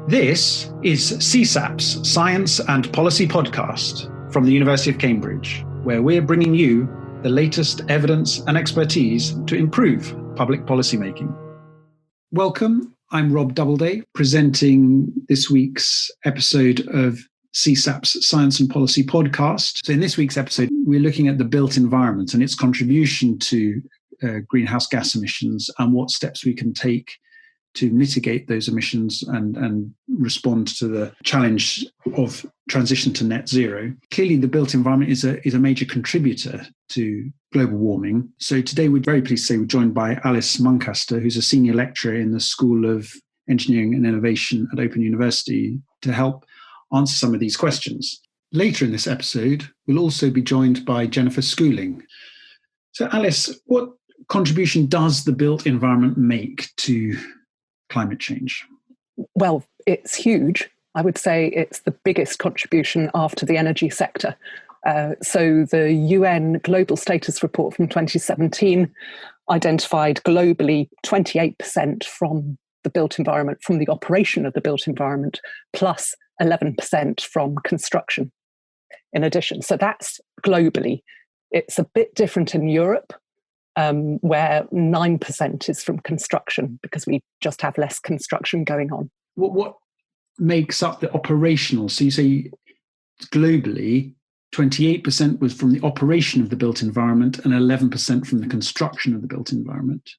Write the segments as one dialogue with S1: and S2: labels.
S1: This is CSAP's Science and Policy Podcast from the University of Cambridge, where we're bringing you the latest evidence and expertise to improve public policymaking. Welcome, I'm Rob Doubleday, presenting this week's episode of CSAP's Science and Policy Podcast. So in this week's episode, we're looking at the built environment and its contribution to greenhouse gas emissions and what steps we can take to mitigate those emissions and respond to the challenge of transition to net zero. Clearly, the built environment is a major contributor to global warming. So today, we're very pleased to say we're joined by Alice Moncaster, who's a senior lecturer in the School of Engineering and Innovation at Open University, to help answer some of these questions. Later in this episode, we'll also be joined by Jennifer Schooling. So Alice, what contribution does the built environment make to climate change?
S2: Well, it's huge. I would say it's the biggest contribution after the energy sector. So the UN Global Status Report from 2017 identified globally 28% from the built environment, from the operation of the built environment, plus 11% from construction in addition. So that's globally. It's a bit different in Europe, where 9% is from construction because we just have less construction going on.
S1: What makes up the operational? So you say globally, 28% was from the operation of the built environment and 11% from the construction of the built environment.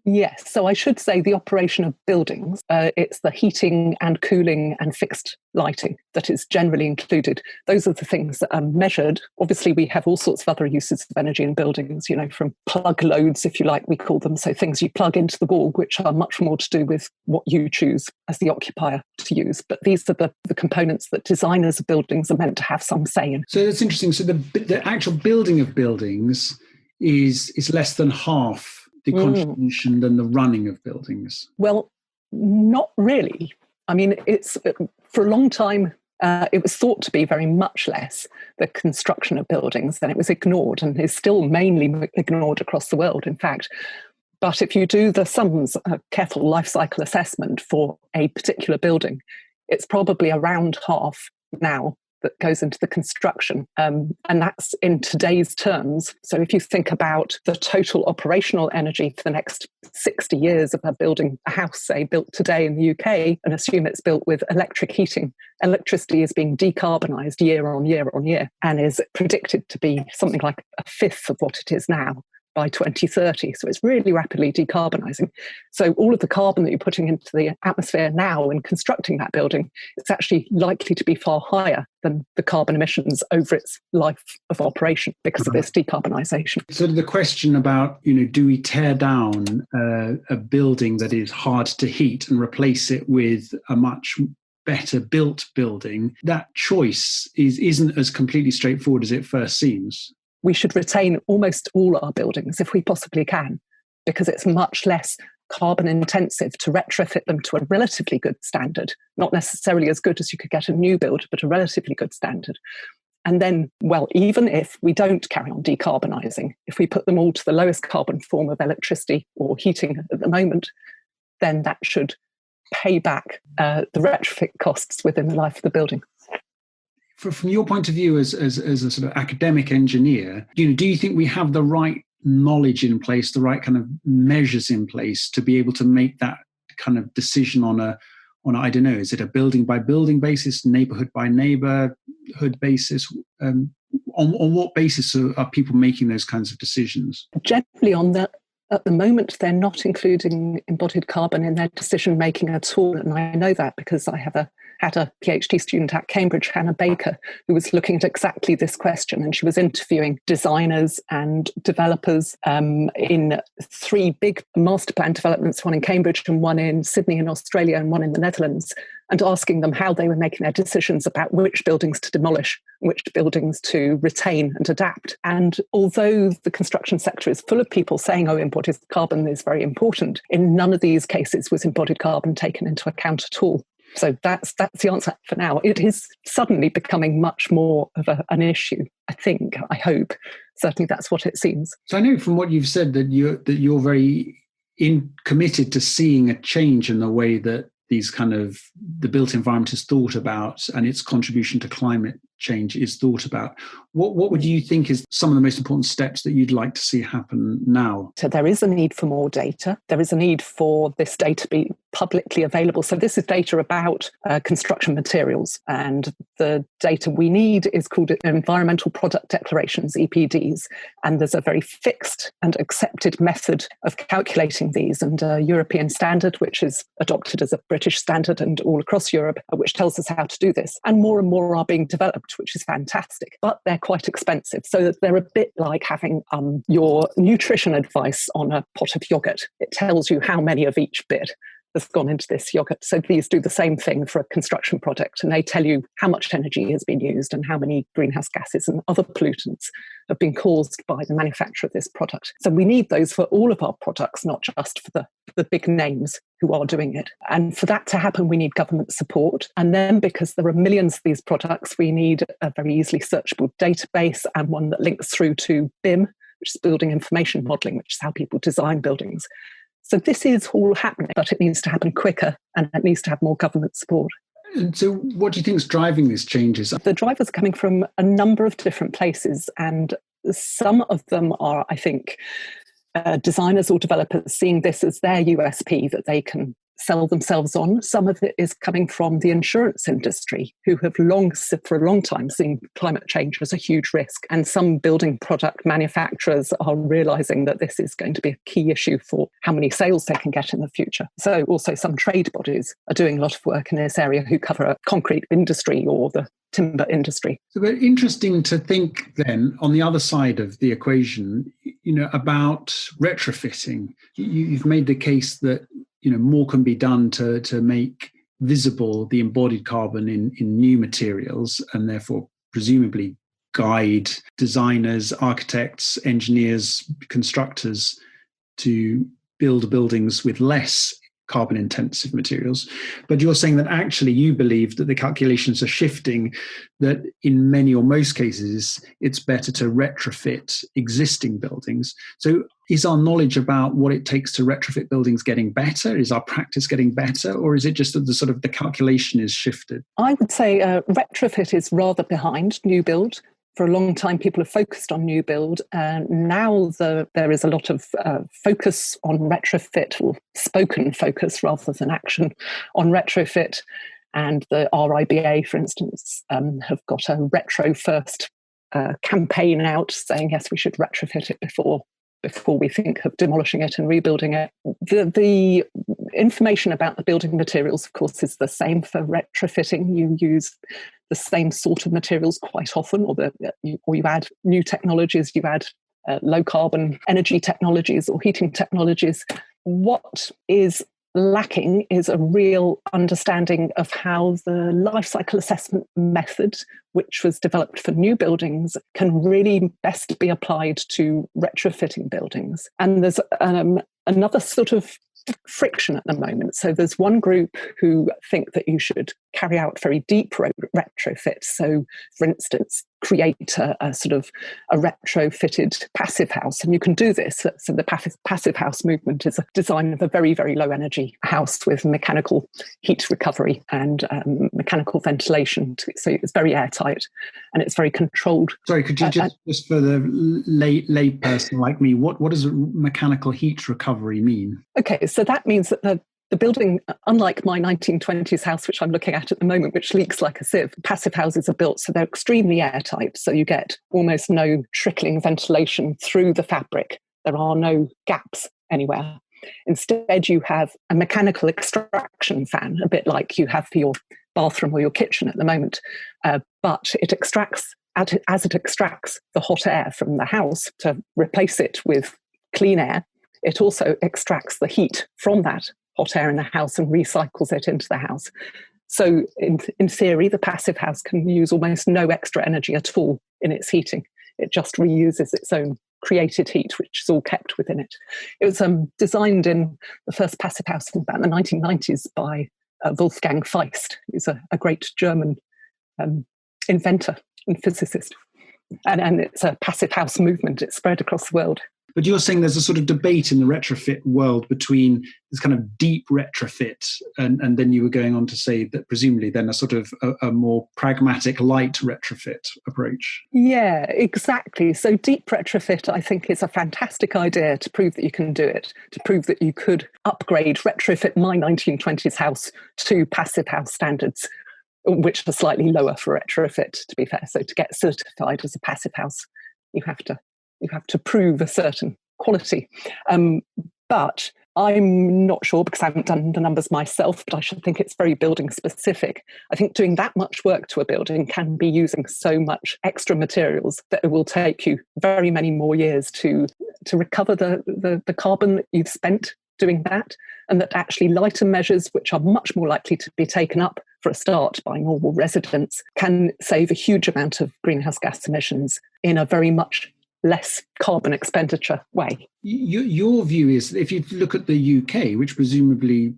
S2: Yes, so I should say the operation of buildings, it's the heating and cooling and fixed lighting that is generally included. Those are the things that are measured. Obviously, we have all sorts of other uses of energy in buildings, from plug loads, if you like, we call them. So things you plug into the wall, which are much more to do with what you choose as the occupier to use. But these are the components that designers of buildings are meant to have some say in.
S1: So that's interesting. So the actual building of buildings is less than half the contribution than the running of buildings? Well,
S2: not really. I mean, it's for a long time, it was thought to be very much less the construction of buildings, and it was ignored and is still mainly ignored across the world, in fact. But if you do the sums, a careful life cycle assessment for a particular building, it's probably around half now that goes into the construction. And that's in today's terms. So if you think about the total operational energy for the next 60 years of a house, say, built today in the UK, and assume it's built with electric heating, electricity is being decarbonised year on year on year and is predicted to be something like a fifth of what it is now by 2030. So it's really rapidly decarbonising. So all of the carbon that you're putting into the atmosphere now in constructing that building, it's actually likely to be far higher than the carbon emissions over its life of operation because of this decarbonisation.
S1: So the question about, do we tear down a building that is hard to heat and replace it with a much better built building, that choice isn't as completely straightforward as it first seems.
S2: We should retain almost all our buildings if we possibly can, because it's much less carbon intensive to retrofit them to a relatively good standard, not necessarily as good as you could get a new build, but a relatively good standard. And then, well, even if we don't carry on decarbonising, if we put them all to the lowest carbon form of electricity or heating at the moment, then that should pay back the retrofit costs within the life of the building.
S1: From your point of view as a sort of academic engineer, do you think we have the right knowledge in place, the right kind of measures in place to be able to make that kind of decision on I don't know, is it a building by building basis, neighborhood by neighborhood basis? On what basis are people making those kinds of decisions?
S2: Generally at the moment, they're not including embodied carbon in their decision making at all. And I know that because I had a PhD student at Cambridge, Hannah Baker, who was looking at exactly this question. And she was interviewing designers and developers in 3 big master plan developments, one in Cambridge and one in Sydney in Australia and one in the Netherlands, and asking them how they were making their decisions about which buildings to demolish, which buildings to retain and adapt. And although the construction sector is full of people saying, embodied carbon is very important, in none of these cases was embodied carbon taken into account at all. So that's the answer for now. It is suddenly becoming much more of an issue, I hope. Certainly that's what it seems.
S1: So I know from what you've said that you're very committed to seeing a change in the way that these kind of the built environment is thought about and its contribution to climate change is thought about. What would you think is some of the most important steps that you'd like to see happen now?
S2: So there is a need for more data. There is a need for this data to be publicly available. So this is data about construction materials, and the data we need is called environmental product declarations, EPDs, and there's a very fixed and accepted method of calculating these, and a European standard which is adopted as a British standard and all across Europe, which tells us how to do this. And more are being developed, which is fantastic, but they're quite expensive. So they're a bit like having your nutrition advice on a pot of yogurt. It tells you how many of each bit has gone into this yogurt. So these do the same thing for a construction project, and they tell you how much energy has been used and how many greenhouse gases and other pollutants have been caused by the manufacture of this product. So we need those for all of our products, not just for the big names who are doing it. And for that to happen, we need government support. And then, because there are millions of these products, we need a very easily searchable database and one that links through to BIM, which is building information modelling, which is how people design buildings. So this is all happening, but it needs to happen quicker and it needs to have more government support.
S1: And so what do you think is driving these changes?
S2: The drivers are coming from a number of different places, and some of them are, I think, designers or developers seeing this as their USP that they can sell themselves on. Some of it is coming from the insurance industry, who have for a long time seen climate change as a huge risk. And some building product manufacturers are realising that this is going to be a key issue for how many sales they can get in the future. So also some trade bodies are doing a lot of work in this area who cover a concrete industry or the timber industry.
S1: So very interesting to think then on the other side of the equation, about retrofitting. You've made the case that more can be done to make visible the embodied carbon in new materials, and therefore presumably guide designers, architects, engineers, constructors to build buildings with less carbon intensive materials. But you're saying that actually you believe that the calculations are shifting, that in many or most cases it's better to retrofit existing buildings. So is our knowledge about what it takes to retrofit buildings getting better? Is our practice getting better? Or is it just that the calculation is shifted?
S2: I would say retrofit is rather behind new build. For a long time, people have focused on new build. Now there is a lot of focus on retrofit, or spoken focus rather than action on retrofit. And the RIBA, for instance, have got a retro first campaign out saying, yes, we should retrofit it before we think of demolishing it and rebuilding it. The information about the building materials, of course, is the same for retrofitting. You use the same sort of materials quite often, or you add new technologies, you add low carbon energy technologies or heating technologies. What is lacking is a real understanding of how the life cycle assessment method, which was developed for new buildings, can really best be applied to retrofitting buildings. And there's another sort of friction at the moment. So there's one group who think that you should carry out very deep retrofits. So, for instance, create a retrofitted passive house. And you can do this. So the passive house movement is a design of a very, very low energy house with mechanical heat recovery and mechanical ventilation. So it's very airtight and it's very controlled.
S1: Sorry, could you just for the lay person like me, what does mechanical heat recovery mean?
S2: Okay, so that means that the building, unlike my 1920s house, which I'm looking at the moment, which leaks like a sieve, passive houses are built so they're extremely airtight. So you get almost no trickling ventilation through the fabric. There are no gaps anywhere. Instead, you have a mechanical extraction fan, a bit like you have for your bathroom or your kitchen at the moment. But it extracts, as it extracts the hot air from the house to replace it with clean air, it also extracts the heat from that hot air in the house and recycles it into the house. So in theory, the passive house can use almost no extra energy at all in its heating. It just reuses its own created heat, which is all kept within it. It was designed in the first passive house in about the 1990s by Wolfgang Feist, who's a great German inventor and physicist. And it's a passive house movement. It's spread across the world.
S1: But you're saying there's a sort of debate in the retrofit world between this kind of deep retrofit, and then you were going on to say that presumably then a sort of a more pragmatic light retrofit approach.
S2: Yeah, exactly. So deep retrofit, I think, is a fantastic idea to prove that you can do it, to prove that you could upgrade, retrofit my 1920s house to passive house standards, which are slightly lower for retrofit, to be fair. So to get certified as a passive house, you have to prove a certain quality. But I'm not sure, because I haven't done the numbers myself, but I should think it's very building specific. I think doing that much work to a building can be using so much extra materials that it will take you very many more years to recover the carbon that you've spent doing that, and that actually lighter measures, which are much more likely to be taken up for a start by normal residents, can save a huge amount of greenhouse gas emissions in a very much less carbon expenditure way.
S1: Your view is, if you look at the UK, which presumably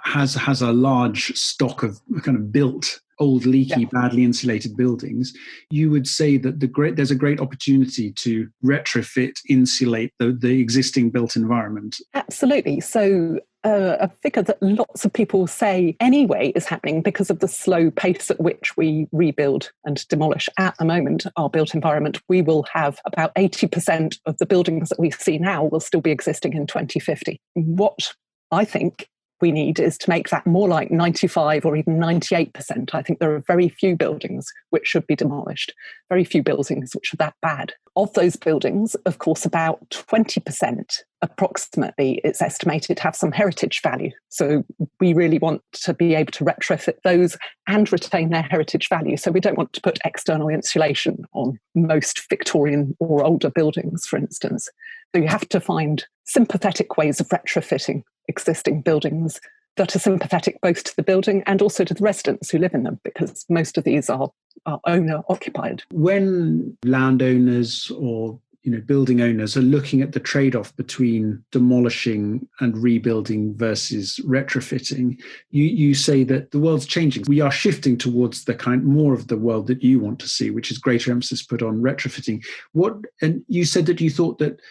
S1: has a large stock of kind of built, old, leaky, badly insulated buildings, you would say that there's a great opportunity to retrofit, insulate the existing built environment.
S2: Absolutely. So a figure that lots of people say anyway is happening because of the slow pace at which we rebuild and demolish. At the moment, our built environment, we will have about 80% of the buildings that we see now will still be existing in 2050. What I think we need is to make that more like 95 or even 98%. I think there are very few buildings which should be demolished, very few buildings which are that bad. Of those buildings, of course, about 20% approximately, it's estimated, have some heritage value. So we really want to be able to retrofit those and retain their heritage value. So we don't want to put external insulation on most Victorian or older buildings, for instance. So you have to find sympathetic ways of retrofitting existing buildings that are sympathetic both to the building and also to the residents who live in them, because most of these are owner occupied.
S1: When landowners or building owners are looking at the trade-off between demolishing and rebuilding versus retrofitting, you say that the world's changing. We are shifting towards the kind more of the world that you want to see, which is greater emphasis put on retrofitting. And you said that you thought that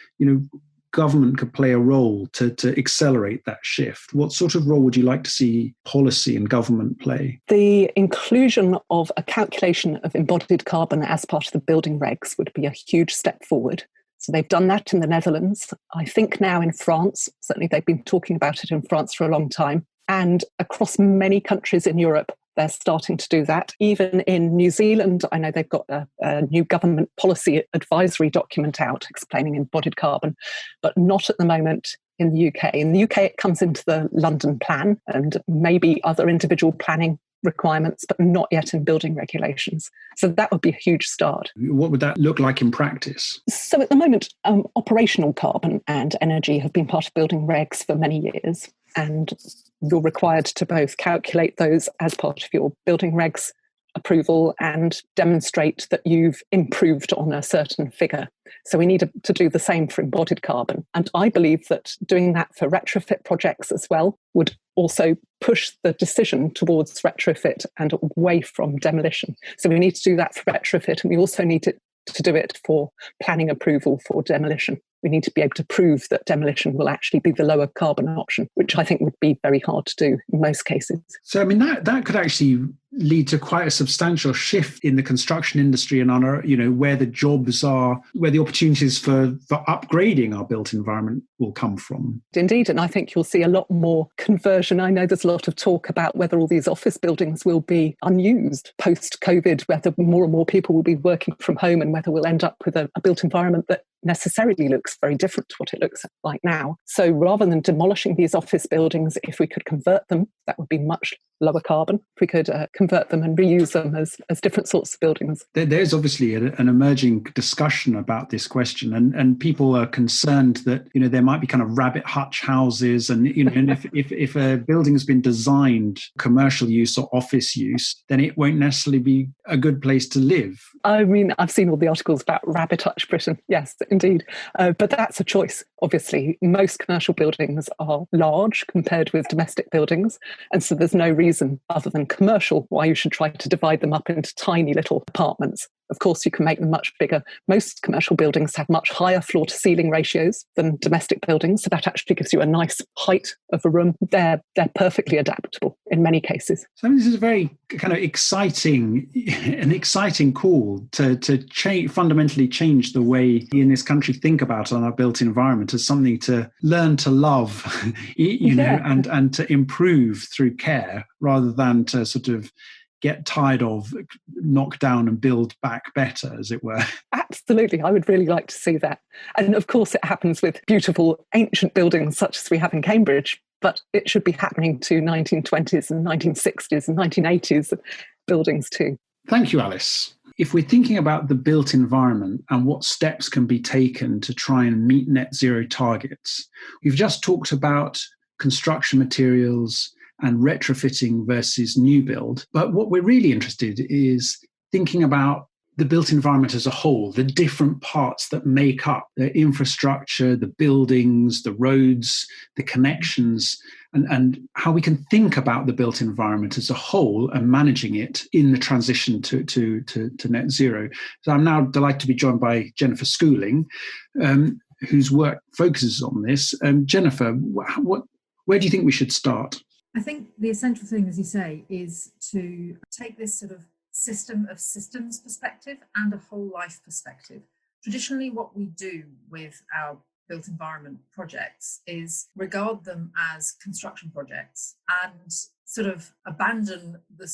S1: government could play a role to accelerate that shift. What sort of role would you like to see policy and government play?
S2: The inclusion of a calculation of embodied carbon as part of the building regs would be a huge step forward. So they've done that in the Netherlands. I think now in France, certainly they've been talking about it in France for a long time. And across many countries in Europe, they're starting to do that. Even in New Zealand, I know they've got a new government policy advisory document out explaining embodied carbon, but not at the moment in the UK. In the UK, it comes into the London plan and maybe other individual planning requirements, but not yet in building regulations. So that would be a huge start.
S1: What would that look like in practice?
S2: So at the moment, operational carbon and energy have been part of building regs for many years. And you're required to both calculate those as part of your building regs approval and demonstrate that you've improved on a certain figure. So we need to do the same for embodied carbon. And I believe that doing that for retrofit projects as well would also push the decision towards retrofit and away from demolition. So we need to do that for retrofit, and we also need to do it for planning approval for demolition. We need to be able to prove that demolition will actually be the lower carbon option, which I think would be very hard to do in most cases. So,
S1: I mean, that could actually lead to quite a substantial shift in the construction industry and on our, where the jobs are, where the opportunities for upgrading our built environment will come from.
S2: Indeed, and I think you'll see a lot more conversion. I know there's a lot of talk about whether all these office buildings will be unused post-COVID, whether more and more people will be working from home and whether we'll end up with a built environment that necessarily looks very different to what it looks like now. So rather than demolishing these office buildings, if we could convert them, that would be much lower carbon. If we could convert them and reuse them as different sorts of buildings.
S1: There's obviously an emerging discussion about this question, and people are concerned that there might be kind of rabbit hutch houses, and and if a building has been designed commercial use or office use, then it won't necessarily be a good place to live.
S2: I mean, I've seen all the articles about rabbit hutch Britain. Yes, indeed. But that's a choice, obviously. Most commercial buildings are large compared with domestic buildings. And so there's no reason other than commercial why you should try to divide them up into tiny little apartments. Of course, you can make them much bigger. Most commercial buildings have much higher floor-to-ceiling ratios than domestic buildings, so that actually gives you a nice height of a room. They're perfectly adaptable in many cases.
S1: So this is a very kind of exciting call to fundamentally change the way we in this country think about our built environment as something to learn to love, and to improve through care rather than to sort of get tired of, knock down and build back better, as it were.
S2: Absolutely. I would really like to see that. And of course, it happens with beautiful ancient buildings such as we have in Cambridge, but it should be happening to 1920s and 1960s and 1980s buildings too.
S1: Thank you, Alice. If we're thinking about the built environment and what steps can be taken to try and meet net zero targets, we've just talked about construction materials and retrofitting versus new build. But what we're really interested in is thinking about the built environment as a whole, the different parts that make up the infrastructure, the buildings, the roads, the connections, and how we can think about the built environment as a whole and managing it in the transition to net zero. So I'm now delighted to be joined by Jennifer Schooling, whose work focuses on this. Jennifer, where do you think we should start?
S3: I think the essential thing, as you say, is to take this sort of system of systems perspective and a whole life perspective. Traditionally, what we do with our built environment projects is regard them as construction projects and sort of abandon the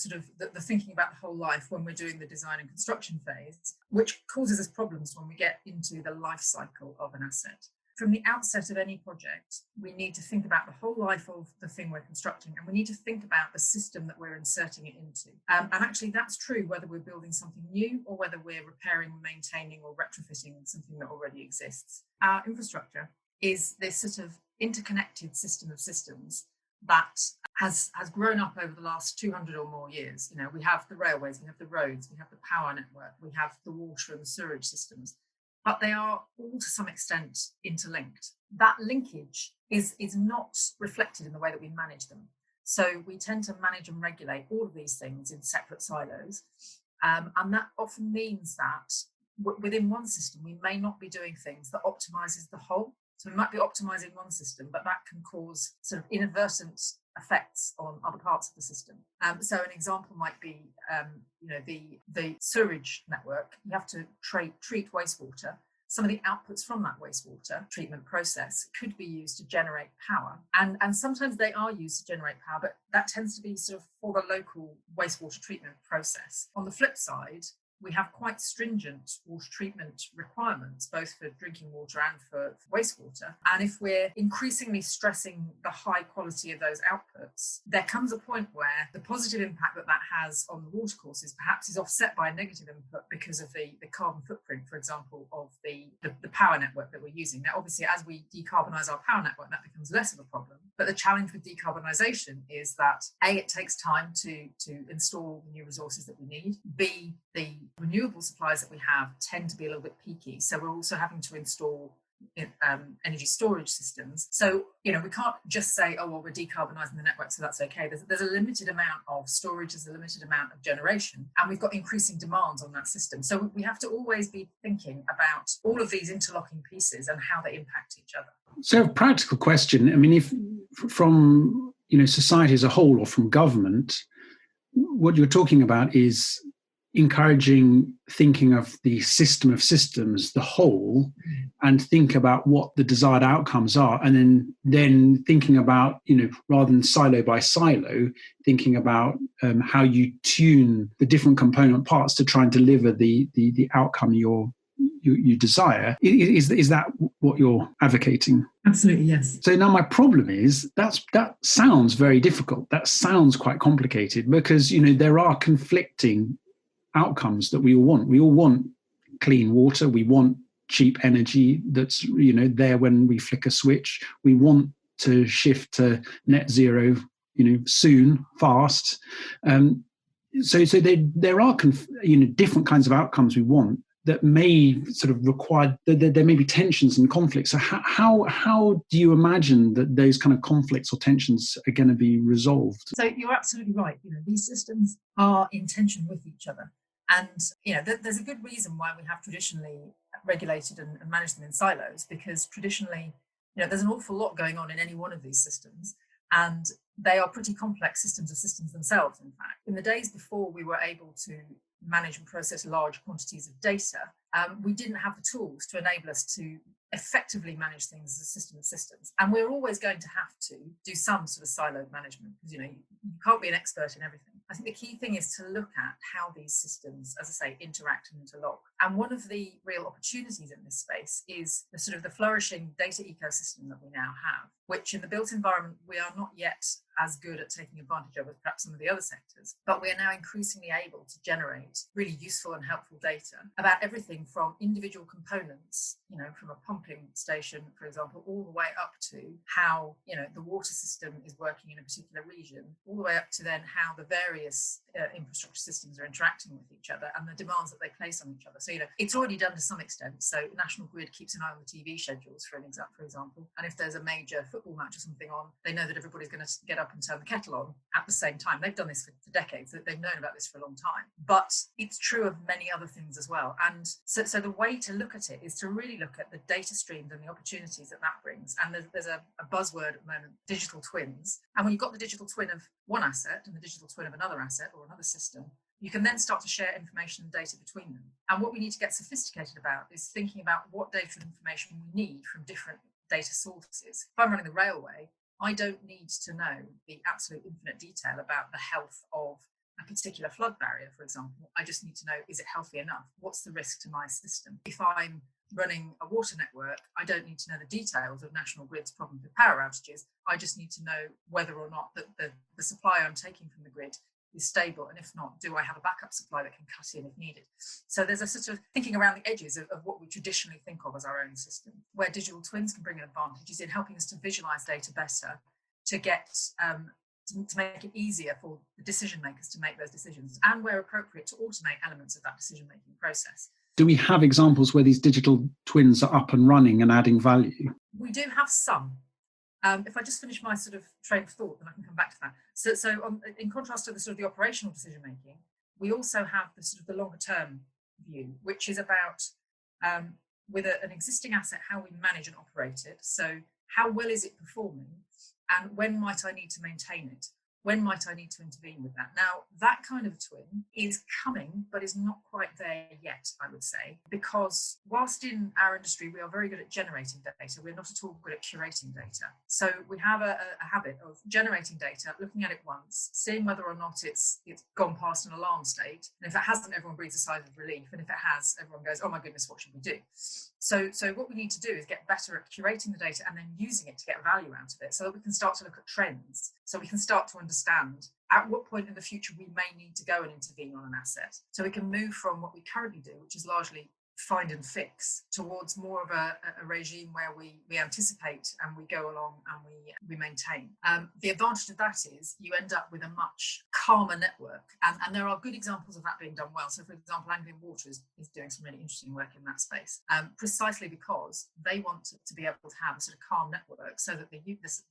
S3: thinking about the whole life when we're doing the design and construction phase, which causes us problems when we get into the life cycle of an asset. From the outset of any project, we need to think about the whole life of the thing we're constructing, and we need to think about the system that we're inserting it into. And actually, that's true whether we're building something new or whether we're repairing, maintaining, or retrofitting something that already exists. Our infrastructure is this sort of interconnected system of systems that has grown up over the last 200 or more years. You know, we have the railways, we have the roads, we have the power network, we have the water and the sewage systems. But they are all to some extent interlinked. That linkage is not reflected in the way that we manage them. So we tend to manage and regulate all of these things in separate silos. And that often means that within one system, we may not be doing things that optimizes the whole. So we might be optimizing one system, but that can cause sort of inadvertent effects on other parts of the system. So an example might be, the sewage network. You have to treat wastewater. Some of the outputs from that wastewater treatment process could be used to generate power. And sometimes they are used to generate power, but that tends to be sort of for the local wastewater treatment process. On the flip side, we have quite stringent water treatment requirements, both for drinking water and for wastewater. And if we're increasingly stressing the high quality of those outputs, there comes a point where the positive impact that has on the watercourses perhaps is offset by a negative input because of the carbon footprint, for example, of the power network that we're using. Now, obviously, as we decarbonise our power network, that becomes less of a problem. But the challenge with decarbonisation is that A, it takes time to install the new resources that we need. B, the renewable supplies that we have tend to be a little bit peaky. So we're also having to install energy storage systems. So, we can't just say, oh, well, we're decarbonising the network, so that's okay. There's a limited amount of storage, there's a limited amount of generation, and we've got increasing demands on that system. So we have to always be thinking about all of these interlocking pieces and how they impact each other.
S1: So a practical question, I mean, if from, society as a whole or from government, what you're talking about is encouraging thinking of the system of systems, the whole, and think about what the desired outcomes are, and then thinking about, rather than silo by silo, thinking about how you tune the different component parts to try and deliver the outcome you desire. Is that what you're advocating?
S3: Absolutely, yes.
S1: So now my problem is that sounds very difficult. That sounds quite complicated because, there are conflicting outcomes that we all want. We all want clean water. We want cheap energy that's, there when we flick a switch. We want to shift to net zero, soon, fast. So there are, different kinds of outcomes we want that may sort of require, there may be tensions and conflicts. So how do you imagine that those kind of conflicts or tensions are going to be resolved?
S3: So you're absolutely right. These systems are in tension with each other. And, there's a good reason why we have traditionally regulated and managed them in silos, because traditionally, there's an awful lot going on in any one of these systems. And they are pretty complex systems of systems themselves, in fact. In the days before we were able to manage and process large quantities of data, we didn't have the tools to enable us to effectively manage things as a system of systems. And we're always going to have to do some sort of siloed management, because you can't be an expert in everything. I think the key thing is to look at how these systems, as I say, interact and interlock. And one of the real opportunities in this space is the sort of the flourishing data ecosystem that we now have, which in the built environment, we are not yet as good at taking advantage of as perhaps some of the other sectors, but we are now increasingly able to generate really useful and helpful data about everything from individual components, from a pumping station, for example, all the way up to how, the water system is working in a particular region, all the way up to then how the various infrastructure systems are interacting with each other and the demands that they place on each other. So, it's already done to some extent. So National Grid keeps an eye on the TV schedules, for example, and if there's a major football match or something on, they know that everybody's going to get up and turn the kettle on at the same time. They've done this for decades. They've known about this for a long time. But it's true of many other things as well. And so the way to look at it is to really look at the data streams and the opportunities that brings. And there's a buzzword at the moment, digital twins. And when you've got the digital twin of one asset and the digital twin of another asset or another system, you can then start to share information and data between them. And what we need to get sophisticated about is thinking about what data and information we need from different data sources. If I'm running the railway, I don't need to know the absolute infinite detail about the health of a particular flood barrier, for example. I just need to know, is it healthy enough? What's the risk to my system? If I'm running a water network, I don't need to know the details of National Grid's problems with power outages. I just need to know whether or not the supply I'm taking from the grid is stable, and if not, do I have a backup supply that can cut in if needed? So there's a sort of thinking around the edges of what we traditionally think of as our own system. Where digital twins can bring an advantage is in helping us to visualize data better, to get to make it easier for the decision makers to make those decisions, and where appropriate to automate elements of that decision making process.
S1: Do we have examples where these digital twins are up and running and adding value?
S3: We do have some. If I just finish my sort of train of thought, then I can come back to that. So in contrast to the sort of the operational decision making, we also have the sort of the longer term view, which is about with an existing asset, how we manage and operate it. So how well is it performing, and when might I need to maintain it? When might I need to intervene with that? Now, that kind of twin is coming, but is not quite there yet, I would say, because whilst in our industry we are very good at generating data, we're not at all good at curating data. So we have a habit of generating data, looking at it once, seeing whether or not it's gone past an alarm state. And if it hasn't, everyone breathes a sigh of relief. And if it has, everyone goes, oh my goodness, what should we do? So what we need to do is get better at curating the data and then using it to get value out of it, so that we can start to look at trends, so we can start to understand at what point in the future we may need to go and intervene on an asset. So we can move from what we currently do, which is largely find and fix, towards more of a regime where we anticipate and we go along and we maintain. The advantage of that is you end up with a much calmer network, and there are good examples of that being done well. So for example, Anglian Water is doing some really interesting work in that space, precisely because they want to be able to have a sort of calm network, so that the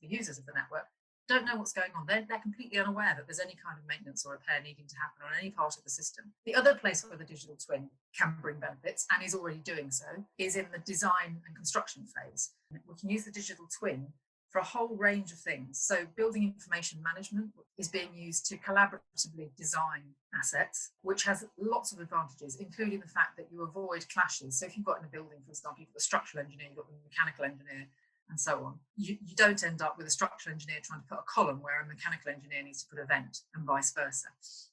S3: users of the network don't know what's going on. They're completely unaware that there's any kind of maintenance or repair needing to happen on any part of the system. The other place where the digital twin can bring benefits, and is already doing so, is in the design and construction phase. We can use the digital twin for a whole range of things. So building information management is being used to collaboratively design assets, which has lots of advantages, including the fact that you avoid clashes. So if you've got in a building, for example, you've got the structural engineer, you've got the mechanical engineer, and so on, you don't end up with a structural engineer trying to put a column where a mechanical engineer needs to put a vent, and vice versa.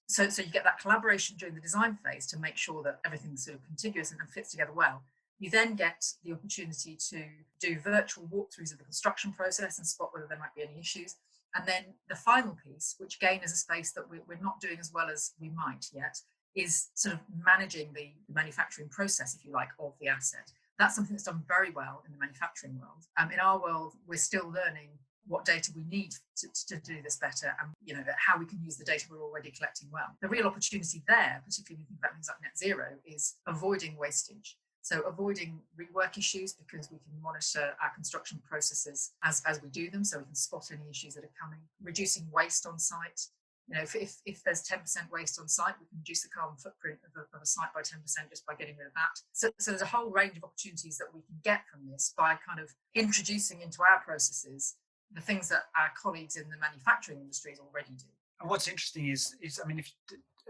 S3: So you get that collaboration during the design phase to make sure that everything's sort of contiguous and fits together well. You then get the opportunity to do virtual walkthroughs of the construction process and spot whether there might be any issues. And then the final piece, which again is a space that we're not doing as well as we might yet, is sort of managing the manufacturing process, if you like, of the asset. That's something that's done very well in the manufacturing world. In our world, we're still learning what data we need to do this better, and how we can use the data we're already collecting well. The real opportunity there, particularly when you think about things like net zero, is avoiding wastage. So avoiding rework issues, because we can monitor our construction processes as we do them, so we can spot any issues that are coming. Reducing waste on site, You know, if there's 10% waste on site, we can reduce the carbon footprint of a site by 10% just by getting rid of that. So there's a whole range of opportunities that we can get from this by kind of introducing into our processes the things that our colleagues in the manufacturing industries already do.
S1: And what's interesting is I mean, if,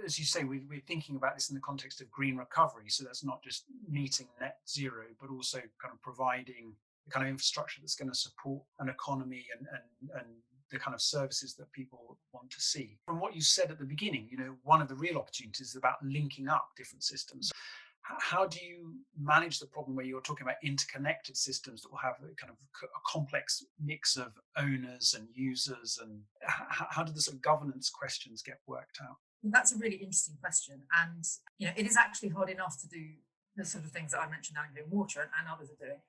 S1: as you say, we're thinking about this in the context of green recovery. So that's not just meeting net zero, but also kind of providing the kind of infrastructure that's going to support an economy and the kind of services that people want to see. From what you said at the beginning, you know, one of the real opportunities is about linking up different systems. How do you manage the problem where you're talking about interconnected systems that will have a kind of a complex mix of owners and users, and how do the sort of governance questions get worked out?
S3: That's a really interesting question, and you know, it is actually hard enough to do the sort of things that I mentioned now in water and others are doing.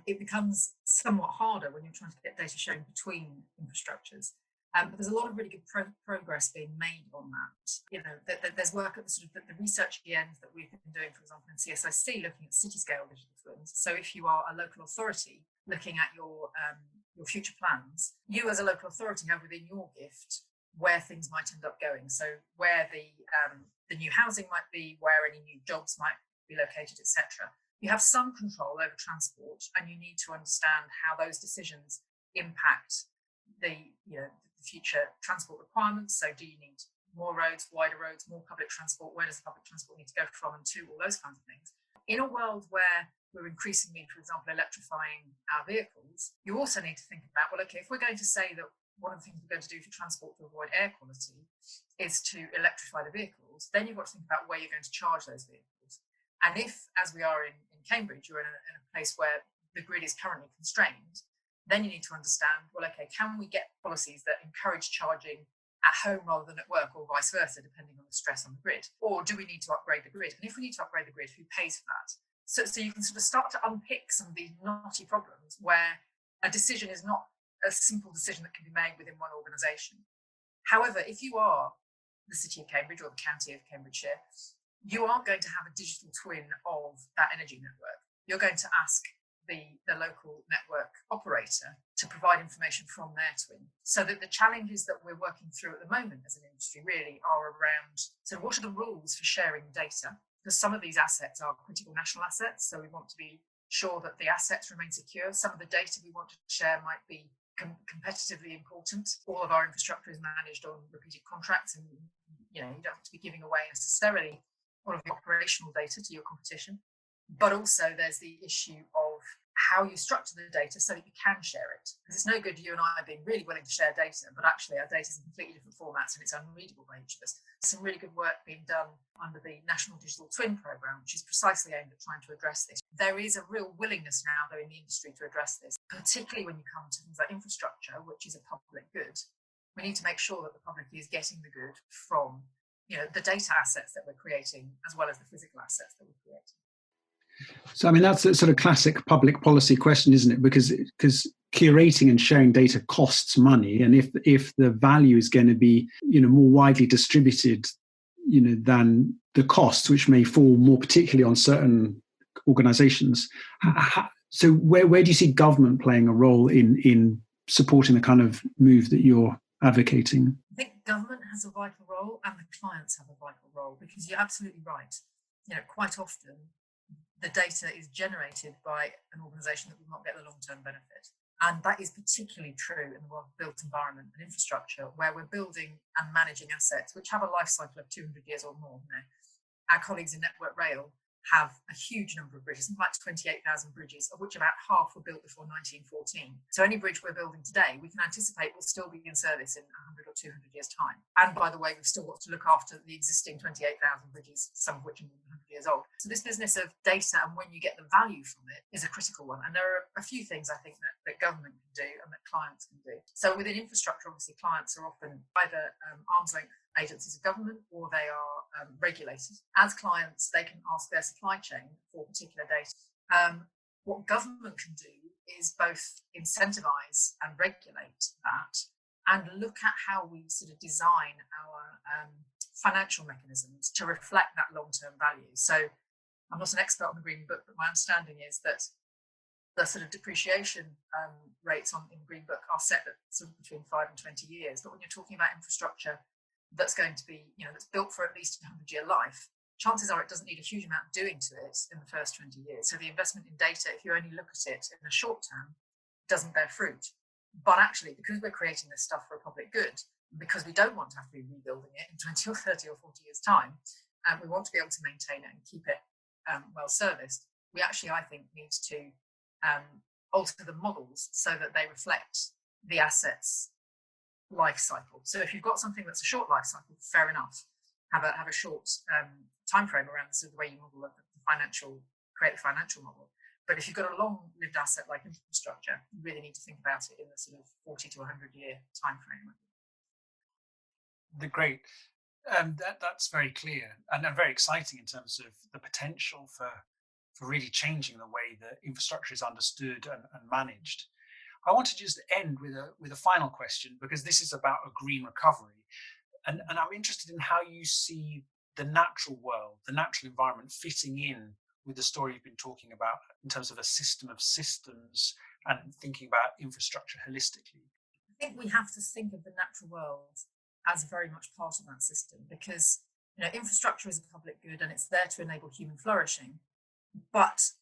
S3: It becomes somewhat harder when you're trying to get data sharing between infrastructures. But there's a lot of really good progress being made on that. You know, there's work at the sort of the research end that we've been doing, for example, in CSIC, looking at city scale digital twins. So if you are a local authority looking at your future plans, you as a local authority have within your gift where things might end up going. So where the new housing might be, where any new jobs might be located, etc. You have some control over transport, and you need to understand how those decisions impact the future transport requirements. So do you need more roads, wider roads, more public transport? Where does the public transport need to go from and to? All those kinds of things. In a world where we're increasingly, for example, electrifying our vehicles, you also need to think about, well, okay, if we're going to say that one of the things we're going to do for transport to avoid air quality is to electrify the vehicles, then you've got to think about where you're going to charge those vehicles. And if, as we are in Cambridge, you're in a place where the grid is currently constrained, then you need to understand, well, okay, can we get policies that encourage charging at home rather than at work, or vice versa, depending on the stress on the grid? Or do we need to upgrade the grid? And if we need to upgrade the grid, who pays for that? So you can sort of start to unpick some of these knotty problems where a decision is not a simple decision that can be made within one organisation. However, if you are the City of Cambridge or the County of Cambridgeshire, you are going to have a digital twin of that energy network. You're going to ask the local network operator to provide information from their twin. So that the challenges that we're working through at the moment as an industry really are around, so what are the rules for sharing data? Because some of these assets are critical national assets, so we want to be sure that the assets remain secure. Some of the data we want to share might be competitively important. All of our infrastructure is managed on repeated contracts, and you don't have to be giving away necessarily all of the operational data to your competition. But also there's the issue of how you structure the data so that you can share it. Because it's no good you and I being really willing to share data, but actually our data is in completely different formats and it's unreadable by each of us. Some really good work being done under the National Digital Twin Programme, which is precisely aimed at trying to address this. There is a real willingness now, though, in the industry to address this, particularly when you come to things like infrastructure, which is a public good. We need to make sure that the public is getting the good from the data assets that we're creating, as well as the physical assets that we're creating.
S1: So, I mean, that's a sort of classic public policy question, isn't it? Because curating and sharing data costs money, and if the value is going to be more widely distributed, than the costs, which may fall more particularly on certain organisations. So, where do you see government playing a role in supporting the kind of move that you're advocating?
S3: I think government has a vital role, and the clients have a vital role, because you're absolutely right. Quite often the data is generated by an organisation that will not get the long-term benefit. And that is particularly true in the world of built environment and infrastructure, where we're building and managing assets which have a life cycle of 200 years or more. Our colleagues in Network Rail have a huge number of bridges, like 28,000 bridges, of which about half were built before 1914. So any bridge we're building today, we can anticipate will still be in service in 100 or 200 years' time. And by the way, we've still got to look after the existing 28,000 bridges, some of which are more than 100 years old. So this business of data and when you get the value from it is a critical one. And there are a few things I think that government can do and that clients can do. So within infrastructure, obviously, clients are often either arm's length agencies of government, or they are regulated. As clients, they can ask their supply chain for particular data. What government can do is both incentivise and regulate that, and look at how we sort of design our financial mechanisms to reflect that long-term value. So I'm not an expert on the Green Book, but my understanding is that the sort of depreciation rates in the Green Book are set at sort of between 5 and 20 years. But when you're talking about infrastructure that's going to be, that's built for at least a 100-year life, chances are it doesn't need a huge amount doing to it in the first 20 years. So the investment in data, if you only look at it in the short term, doesn't bear fruit. But actually, because we're creating this stuff for a public good, because we don't want to have to be rebuilding it in 20 or 30 or 40 years' time, and we want to be able to maintain it and keep it well serviced, we actually, I think, need to alter the models so that they reflect the asset's life cycle. So if you've got something that's a short life cycle, fair enough, have a short time frame around the way you model create the financial model. But if you've got a long-lived asset like infrastructure, you really need to think about it in the sort of 40 to 100-year time frame.
S1: Great. That's very clear and very exciting in terms of the potential for really changing the way that infrastructure is understood and managed. I want to just end with a final question, because this is about a green recovery. And I'm interested in how you see the natural world, the natural environment fitting in with the story you've been talking about in terms of a system of systems and thinking about infrastructure holistically.
S3: I think we have to think of the natural world as very much part of that system, because infrastructure is a public good and it's there to enable human flourishing. But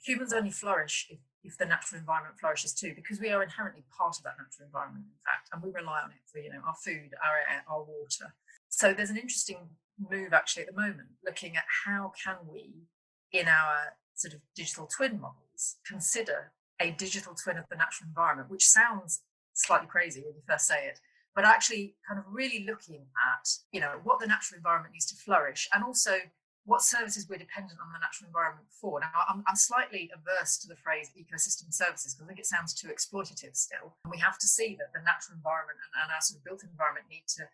S3: humans only flourish if the natural environment flourishes too, because we are inherently part of that natural environment, in fact, and we rely on it for our food, our air, our water. So there's an interesting move actually at the moment, looking at how can we, in our sort of digital twin models, consider a digital twin of the natural environment, which sounds slightly crazy when you first say it, but actually kind of really looking at what the natural environment needs to flourish, and also what services we're dependent on the natural environment for. Now, I'm slightly averse to the phrase ecosystem services, because I think it sounds too exploitative still. And we have to see that the natural environment and our sort of built environment need to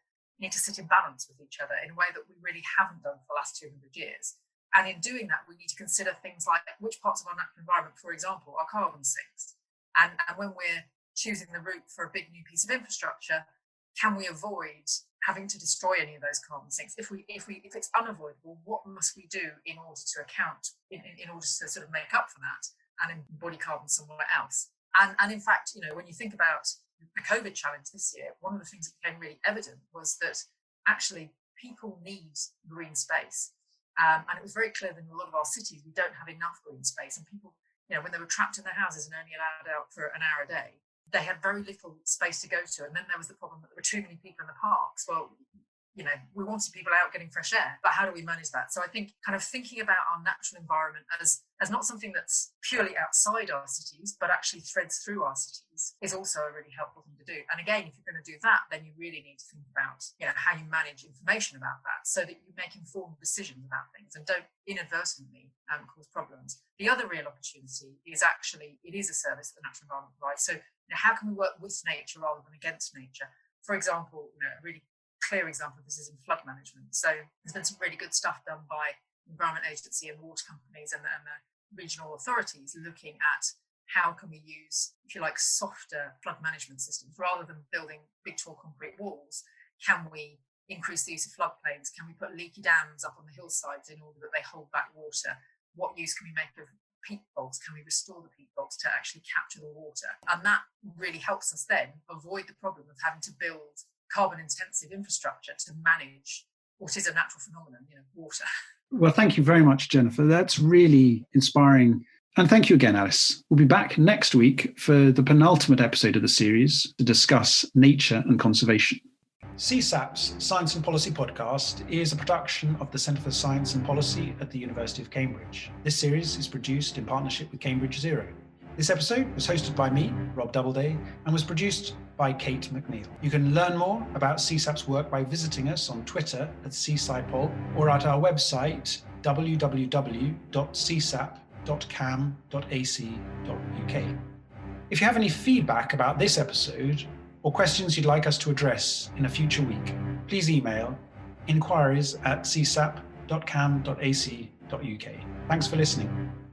S3: sit in balance with each other in a way that we really haven't done for the last 200 years. And in doing that, we need to consider things like which parts of our natural environment, for example, are carbon sinks. And when we're choosing the route for a big new piece of infrastructure, can we avoid having to destroy any of those carbon sinks? If it's unavoidable, what must we do in order to account, in order to sort of make up for that and embody carbon somewhere else? And in fact, when you think about the COVID challenge this year, one of the things that became really evident was that actually people need green space. And it was very clear that in a lot of our cities, we don't have enough green space. And people, when they were trapped in their houses and only allowed out for an hour a day, they had very little space to go to. And then there was the problem that there were too many people in the parks. Well, we wanted people out getting fresh air, but how do we manage that? So I think kind of thinking about our natural environment as not something that's purely outside our cities, but actually threads through our cities is also a really helpful thing to do. And again, if you're going to do that, then you really need to think about, how you manage information about that so that you make informed decisions about things and don't inadvertently cause problems. The other real opportunity is actually, it is a service that the natural environment provides. So how can we work with nature rather than against nature? For example, a really clear example of this is in flood management. So there's been some really good stuff done by the Environment Agency and water companies and the regional authorities looking at how can we use, if you like, softer flood management systems rather than building big tall concrete walls. Can we increase the use of floodplains? Can we put leaky dams up on the hillsides in order that they hold back water? What use can we make of peat bogs? Can we restore the peat bogs to actually capture the water? And that really helps us then avoid the problem of having to build carbon intensive infrastructure to manage what is a natural phenomenon, water.
S1: Well, thank you very much, Jennifer. That's really inspiring. And thank you again, Alice. We'll be back next week for the penultimate episode of the series to discuss nature and conservation. CSAP's Science and Policy podcast is a production of the Centre for Science and Policy at the University of Cambridge. This series is produced in partnership with Cambridge Zero. This episode was hosted by me, Rob Doubleday, and was produced by Kate McNeil. You can learn more about CSAP's work by visiting us on Twitter at CSciPol or at our website www.csap.cam.ac.uk. If you have any feedback about this episode or questions you'd like us to address in a future week, please email inquiries@csap.cam.ac.uk. Thanks for listening.